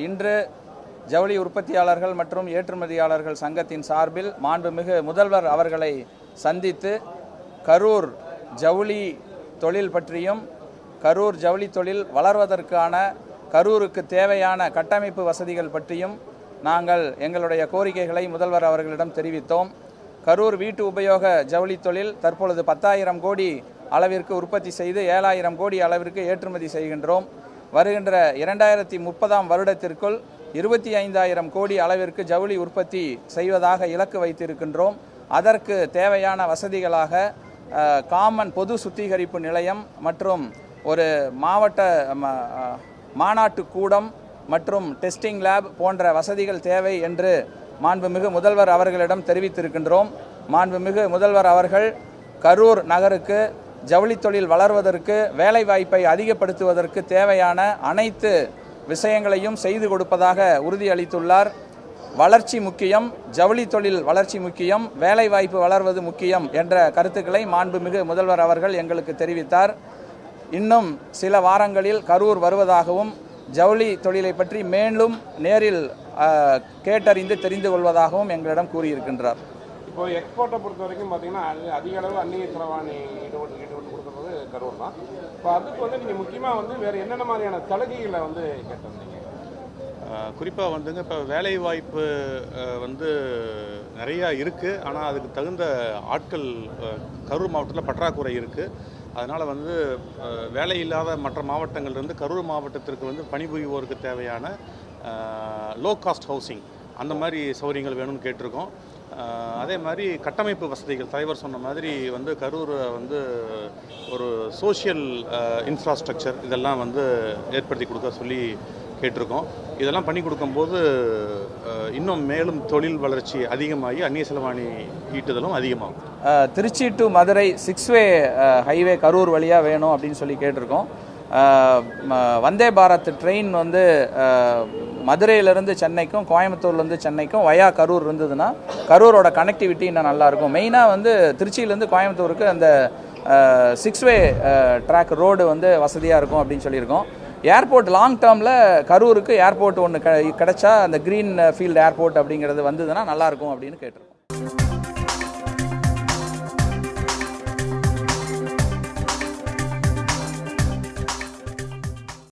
இன்று ஜவுளி உற்பத்தியாளர்கள் மற்றும் ஏற்றுமதியாளர்கள் சங்கத்தின் சார்பில் மாண்புமிகு முதல்வர் அவர்களை சந்தித்து கரூர் ஜவுளி தொழில் பற்றியும் கரூர் ஜவுளி தொழில் வளர்வதற்கான கரூருக்கு தேவையான கட்டமைப்பு வசதிகள் பற்றியும் நாங்கள் எங்களுடைய கோரிக்கைகளை முதல்வர் அவர்களிடம் தெரிவித்தோம். கரூர் வீட்டு உபயோக ஜவுளி தொழில் தற்பொழுது 10,000 கோடி அளவிற்கு உற்பத்தி செய்து 7,000 கோடி அளவிற்கு ஏற்றுமதி செய்கின்றோம். வருகின்ற 2030 வருடத்திற்குள் 25,000 கோடி அளவிற்கு ஜவுளி உற்பத்தி செய்வதாக இலக்கு வைத்திருக்கின்றோம். அதற்கு தேவையான வசதிகளாக காமன் பொது சுத்திகரிப்பு நிலையம் மற்றும் ஒரு மாவட்ட மாநாட்டு கூடம் மற்றும் டெஸ்டிங் லேப் போன்ற வசதிகள் தேவை என்று மாண்புமிகு முதல்வர் அவர்களிடம் தெரிவித்திருக்கின்றோம். மாண்புமிகு முதல்வர் அவர்கள் கரூர் நகருக்கு ஜவுளி தொழில் வளர்வதற்கு வேலைவாய்ப்பை அதிகப்படுத்துவதற்கு தேவையான அனைத்து விஷயங்களையும் செய்து கொடுப்பதாக உறுதியளித்துள்ளார். வளர்ச்சி முக்கியம், ஜவுளி தொழில் வளர்ச்சி முக்கியம், வேலைவாய்ப்பு வளர்வது முக்கியம் என்ற கருத்துக்களை மாண்புமிகு முதல்வர் அவர்கள் எங்களுக்கு தெரிவித்தார். இன்னும் சில வாரங்களில் கரூர் வருவதாகவும் ஜவுளி தொழிலை பற்றி மேலும் நேரில் கேட்டறிந்து தெரிந்து கொள்வதாகவும் எங்களிடம் கூறியிருக்கின்றார். இப்போ எக்ஸ்போர்ட்டை பொறுத்த வரைக்கும் பார்த்தீங்கன்னா அதிக அளவு அந்நிய செலவாணி ஈடுபட்டு கொடுக்குறது கரூர் தான். இப்போ அதுக்கு நீங்கள் முக்கியமாக வேறு என்னென்ன மாதிரியான சலுகைகளை கேட்டிருந்தீங்க? குறிப்பாக இப்போ வேலை வாய்ப்பு நிறையா இருக்குது. ஆனால் அதுக்கு தகுந்த ஆட்கள் கரூர் மாவட்டத்தில் பற்றாக்குறை இருக்குது. அதனால் வேலை இல்லாத மற்ற மாவட்டங்கள்லேருந்து கரூர் மாவட்டத்திற்கு பணிபுரிவோருக்கு தேவையான லோ காஸ்ட் ஹவுசிங் அந்த மாதிரி சௌகரியங்கள் வேணும்னு கேட்டிருக்கோம். அதே மாதிரி கட்டமைப்பு வசதிகள் தலைவர் சொன்ன மாதிரி கரூரை ஒரு சோஷியல் இன்ஃப்ராஸ்ட்ரக்சர் இதெல்லாம் ஏற்படுத்தி கொடுக்க சொல்லி கேட்டிருக்கோம். இதெல்லாம் பண்ணி கொடுக்கும்போது இன்னும் மேலும் தொழில் வளர்ச்சி அதிகமாகி அந்நிய செலவாணி ஈட்டுதலும் அதிகமாகும். திருச்சி டு மதுரை 6-வே ஹைவே கரூர் வழியாக வேணும் அப்படின்னு சொல்லி கேட்டிருக்கோம். வந்தே பாரத் ட்ரெயின் மதுரையிலேருந்து சென்னைக்கும் கோயம்புத்தூர்லேருந்து சென்னைக்கும் வயா கரூர் இருந்ததுன்னா கரூரோட கனெக்டிவிட்டி இன்னும் நல்லாயிருக்கும். மெயினாக திருச்சியிலேருந்து கோயம்புத்தூருக்கு அந்த 6-வே ட்ராக் ரோடு வசதியாக இருக்கும் அப்படின்னு சொல்லியிருக்கோம். ஏர்போர்ட் லாங் டேர்மில் கரூருக்கு ஏர்போர்ட் ஒன்று கிடைச்சா அந்த க்ரீன் ஃபீல்டு ஏர்போர்ட் அப்படிங்கிறது வந்ததுன்னா நல்லாயிருக்கும் அப்படின்னு கேட்டிருக்கோம்.